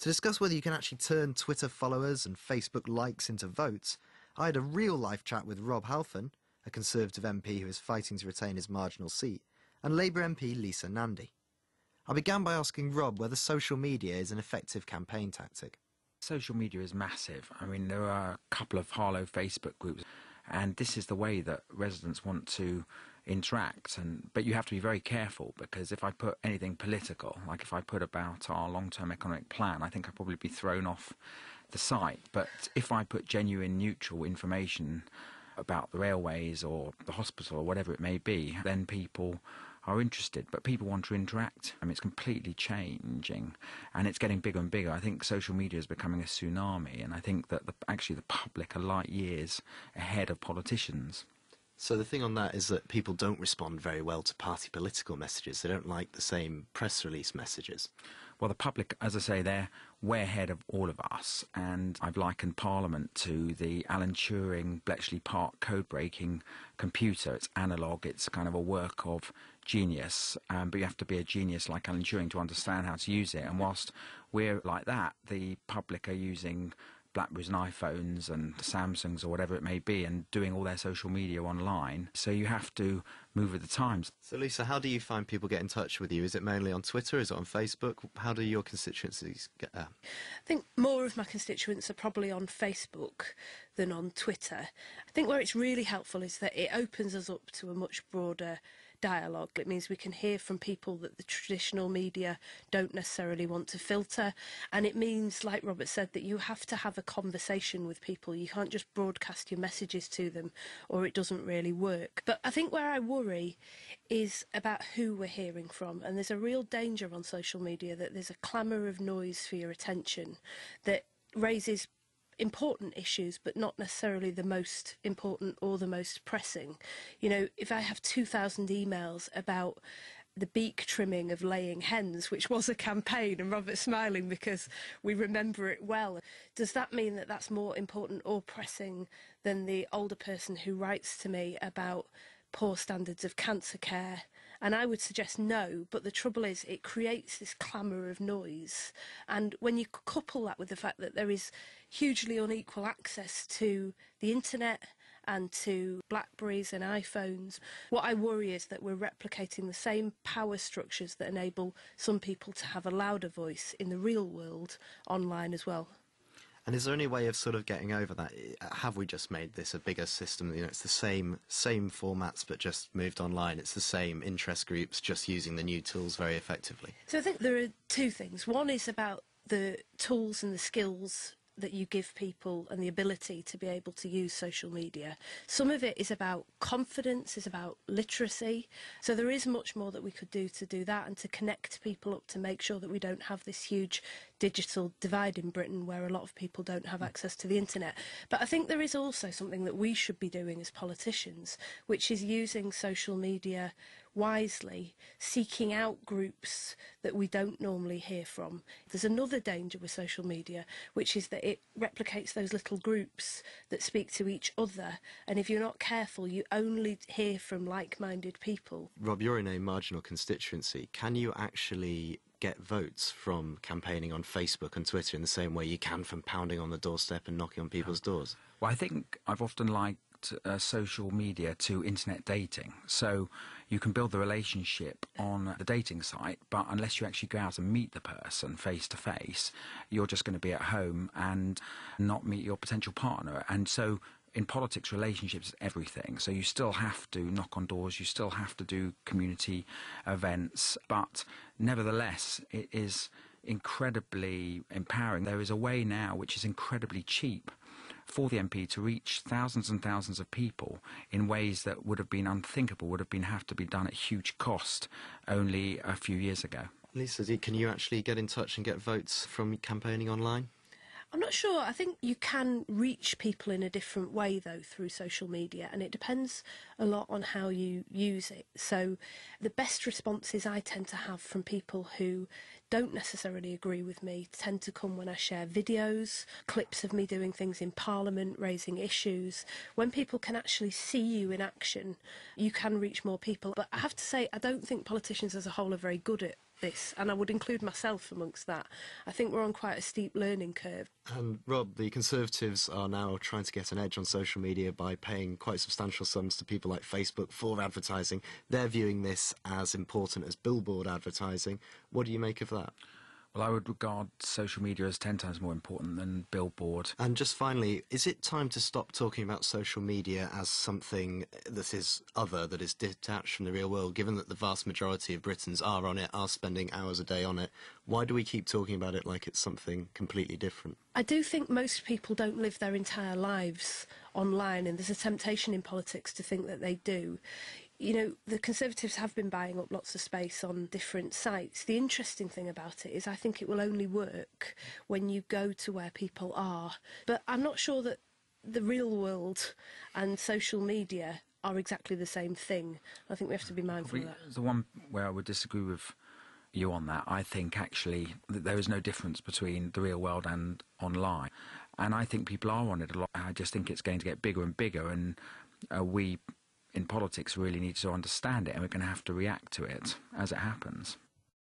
To discuss whether you can actually turn Twitter followers and Facebook likes into votes, I had a real-life chat with Rob Halfon, a Conservative MP who is fighting to retain his marginal seat, and Labour MP Lisa Nandy. I began by asking Rob whether social media is an effective campaign tactic. Social media is massive. I mean, there are a couple of Harlow Facebook groups, and this is the way that residents want to interact. But you have to be very careful, because if I put anything political, like if I put about our long-term economic plan, I think I'd probably be thrown off the site. But if I put genuine, neutral information about the railways or the hospital or whatever it may be, then people are interested. But people want to interact. I mean, it's completely changing, and it's getting bigger and bigger. I think social media is becoming a tsunami, and I think that actually the public are light years ahead of politicians. So the thing on that is that people don't respond very well to party political messages. They don't like the same press release messages. Well, the public, as I say, they're way ahead of all of us, and I've likened Parliament to the Alan Turing Bletchley Park code-breaking computer. It's analogue, it's kind of a work of genius, but you have to be a genius like Alan Turing to understand how to use it. And whilst we're like that, the public are using BlackBerries and iPhones and Samsungs or whatever it may be, and doing all their social media online. So you have to move with the times. So Lisa, how do you find people get in touch with you? Is it mainly on Twitter? Is it on Facebook? How do your constituencies get there? I think more of my constituents are probably on Facebook than on Twitter. I think where it's really helpful is that it opens us up to a much broader dialogue. It means we can hear from people that the traditional media don't necessarily want to filter, and it means, like Robert said, that you have to have a conversation with people. You can't just broadcast your messages to them, or it doesn't really work. But I think where I worry is about who we're hearing from, and there's a real danger on social media that there's a clamour of noise for your attention that raises important issues, but not necessarily the most important or the most pressing. You know, if I have 2,000 emails about the beak trimming of laying hens, which was a campaign, and Robert's smiling because we remember it well, does that mean that that's more important or pressing than the older person who writes to me about poor standards of cancer care? And I would suggest no, but the trouble is it creates this clamour of noise, and when you couple that with the fact that there is hugely unequal access to the internet and to BlackBerries and iPhones, what I worry is that we're replicating the same power structures that enable some people to have a louder voice in the real world online as well. And is there any way of sort of getting over that? Have we just made this a bigger system? You know, it's the same formats, but just moved online. It's the same interest groups, just using the new tools very effectively. So I think there are two things. One is about the tools and the skills that you give people and the ability to be able to use social media. Some of it is about confidence, is about literacy. So there is much more that we could do to do that and to connect people up, to make sure that we don't have this huge digital divide in Britain where a lot of people don't have access to the internet. But I think there is also something that we should be doing as politicians, which is using social media wisely, seeking out groups that we don't normally hear from. There's another danger with social media, which is that it replicates those little groups that speak to each other, and if you're not careful, you only hear from like-minded people. Rob, you're in a marginal constituency. Can you actually get votes from campaigning on Facebook and Twitter in the same way you can from pounding on the doorstep and knocking on people's doors? Well, I think I've often liked social media to internet dating. So you can build the relationship on the dating site, but unless you actually go out and meet the person face to face, you're just going to be at home and not meet your potential partner. And so in politics, relationships is everything. So you still have to knock on doors, you still have to do community events, but nevertheless, it is incredibly empowering. There is a way now which is incredibly cheap for the MP to reach thousands and thousands of people in ways that would have been unthinkable, would have to be done at huge cost only a few years ago. Lisa, can you actually get in touch and get votes from campaigning online? I'm not sure. I think you can reach people in a different way, though, through social media, and it depends a lot on how you use it. So the best responses I tend to have from people who don't necessarily agree with me tend to come when I share videos, clips of me doing things in Parliament, raising issues. When people can actually see you in action, you can reach more people. But I have to say, I don't think politicians as a whole are very good at this, and I would include myself amongst that. I think we're on quite a steep learning curve. And Rob, the Conservatives are now trying to get an edge on social media by paying quite substantial sums to people like Facebook for advertising. They're viewing this as important as billboard advertising. What do you make of that? Well, I would regard social media as 10 times more important than billboard. And just finally, is it time to stop talking about social media as something that is other, that is detached from the real world, given that the vast majority of Britons are on it, are spending hours a day on it? Why do we keep talking about it like it's something completely different? I do think most people don't live their entire lives online, and there's a temptation in politics to think that they do. You know, the Conservatives have been buying up lots of space on different sites. The interesting thing about it is I think it will only work when you go to where people are. But I'm not sure that the real world and social media are exactly the same thing. I think we have to be mindful of that. The one where I would disagree with you on that, I think actually that there is no difference between the real world and online. And I think people are on it a lot. I just think it's going to get bigger and bigger, and we in politics really need to understand it, and we're going to have to react to it as it happens.